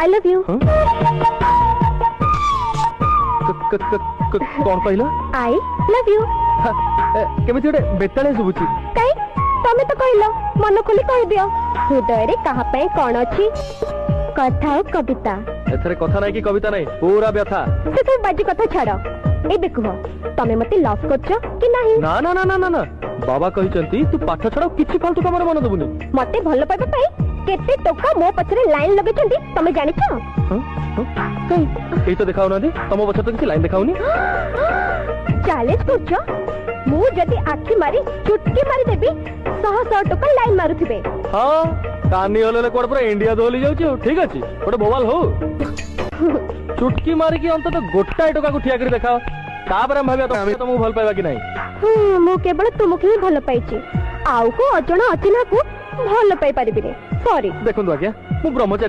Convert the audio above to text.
I love you. कौन कहला? I love you. केमिति गोटे बेताले सुबुची काई तमे तो कहलो मन खोली कह दियो हृदय रे कहा पे कौन अछि कथा और कविता एथरे कथा नहीं कि कविता नहीं पूरा व्यथा से तो बाजी कथा छाड़ ए देखो तमे मते लव करछो कि नहीं? ना ना ना ना ना ना बाबा कहिसंती तू पाठ छड़ा किछि फालतू कामरे मन दबुनी मते भल पाइबा पाई केते टोका मो पछरे लाइन लगेचंती तमे जानि छ? कई तो देखाउ ना दे तमो पछ तो किछि लाइन देखाउनी चैलेंज करछो मु जदी आखी मारी चुटकी मारी देबी 100 टोका लाइन मारुथिबे। हां कानी होले कोड पूरा इंडिया दोली जाउची ठीक अछि गोटे बोवाल हो चुटकी मारी की अंत तो गोटाए टोका को ठिया करी देखाओ तापर हम भाबिया तो हम तुमको भल पाइबा कि नहीं। मु केवल तुमको ही भल पाइची आउ को अजण अचिना को भल पाई परिबिनी सॉरी देखंतु आज्ञा मु ब्रह्मचारी